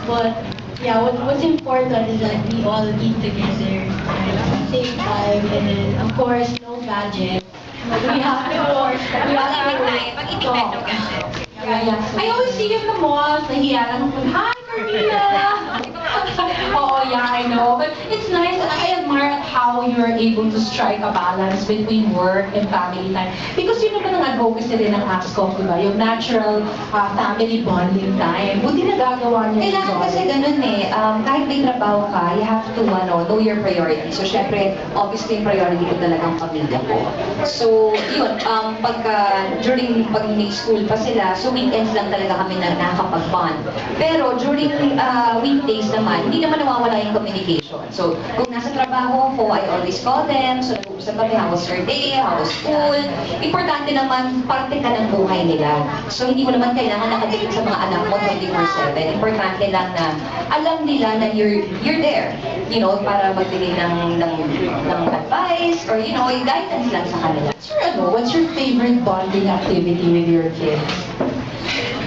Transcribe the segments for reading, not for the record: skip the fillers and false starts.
But yeah, what's important is that we all eat together at the same time, and then of course no gadget. But we have to talk. Yeah. I always see you in the malls, nahiya lang ako, hi, Carmina! Oh yeah, I know. But it's nice. I admire how you're able to strike a balance between work and family time. Because yun naman ang advocacy rin ng ASCOM, di ba? Yung natural family bonding time. Buti nagagawa niyo. Kailangan kasi ganun eh. Kahit may trabaho ka, you have to know your priorities. So, syempre, obviously, yung priority ko talagang pamilya ko. So, yun, during pag may school pa sila, so weekends lang talaga kami na nakakapag-bond. Pero during weekdays naman, hindi naman nawawala yung communication. So, kung nasa trabaho ko, I always call them. So, nag-uusap kami, how was your day, how was school. Importante naman, parte ka ng buhay nila. So, hindi mo naman kailangan nakadikit sa mga anak mo 24/7. Importante lang na alam nila na you're there. You know, para magbigay ng advice or, you know, guidance lang sa kanila. What's your favorite bonding activity with your kids?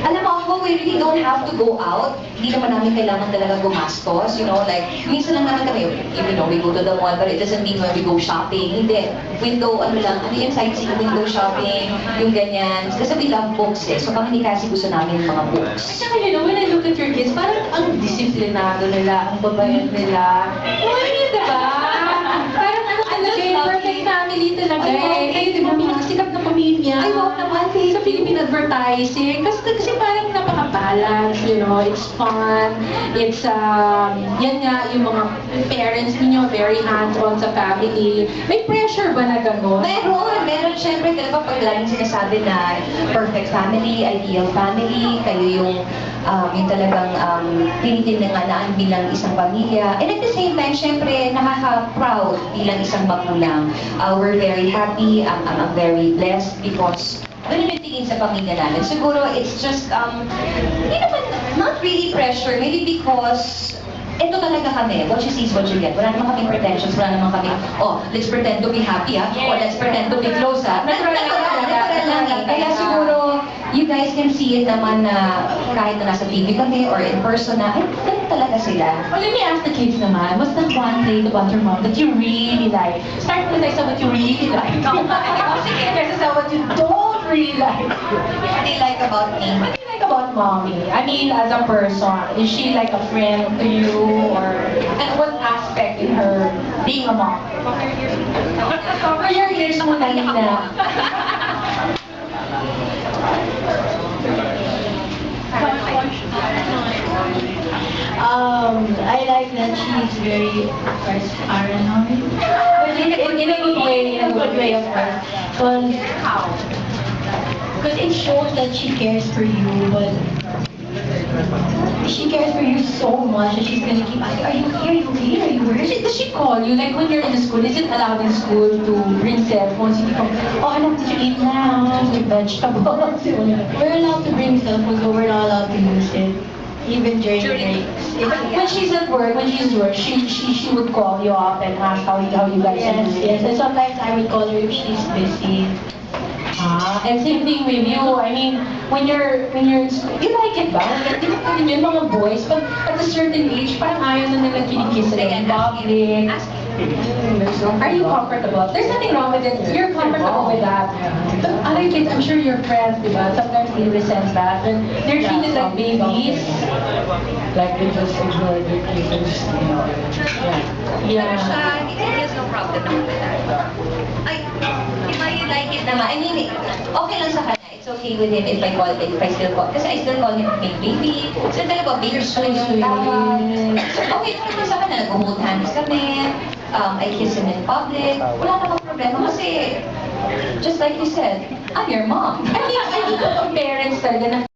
Alam mo ako, we really don't have to go out. Hindi naman namin kailangan talaga gumastos. You know, like, minsan lang naman kami, you know, we go to the mall, but it doesn't mean when we go shopping. Hindi. Window, ano yung sightseeing, window shopping, yung ganyan. Kasi we love books eh. So, kung hindi kasi gusto namin yung mga books. At saka, you know, when I look at your kids, parang ang disiplinado nila, ang babayan nila. Uy, diba? Parang ano talaga, perfect family talaga. Kayo, di ba, pinakasikat na pamilya. Ay, wow naman. Sa Philippine advertising. Kasi parang napaka-balance, you know, it's fun. It's, yan nga, yung mga parents ninyo, very hands-on sa family. May pressure ba na gano'n? Meron. Siyempre, talaga pag laging sinasabi na perfect family, ideal family, kayo yung talagang tinitinangaan bilang isang pamilya. And at the same time, siyempre, nakaka-proud bilang isang magulang. We're very happy, I'm very blessed because ganun yung tingin sa pamilya namin. Siguro, it's just, hindi naman, not really pressure, maybe because ito talaga kami, what you see is what you get. Wala naman kaming pretensions, wala naman kami, oh, let's pretend to be happy, ha? Or let's pretend to be close, ha? Natural lang eh. Kaya siguro, you guys can see it naman na kahit na nasa TV kami or in person na, ay, ganun talaga sila. Well, let me ask the kids naman, what's that one trait about your mom that you really like? Start with like sa what you really like. Kasi sa what you don't really like. What do you like about me? What do you like about mommy? I mean, as a person, is she like a friend to you, or and what aspect in her being a mom? For your years mo na nila. I like that she's very, of course, paranoid. But in a good way, of course. Because it shows that she cares for you, but she cares for you so much that she's gonna keep asking, are you here? Are you here? Are you where? Does she call you? Like when you're in the school, is it allowed in school to bring cell phones? You go, oh, anak, did you eat now? With vegetables? We're allowed to bring cell phones, but we're not allowed to use it. Even during breaks. When she's at work, she would call you up and ask how you guys are doing. Yes, and sometimes I would call her if she's busy. And same thing with you. I mean, when you're in school, you like it ba? Di ba pa rin yun, mga boys, but at a certain age, parang ayaw na nila kinikiss sila in public. Are you comfortable? There's nothing wrong with it. You're comfortable with that. But other kids, I'm sure your friends, di ba? Sometimes they resent that. And they're treated like babies. Like they just ignore their kids, you know. Pero siya, he has no problem naman with that. Ay, if I like it naman, I mean, okay lang sa kanya. It's okay with him if I call him, if I still call, kasi I still call him baby. So talaga, baby, so yung tawag. So okay naman sa kanya, nag-hold hands kami. I kiss him in public. Wala namang problema kasi, just like you said, I'm your mom. I think parents talaga na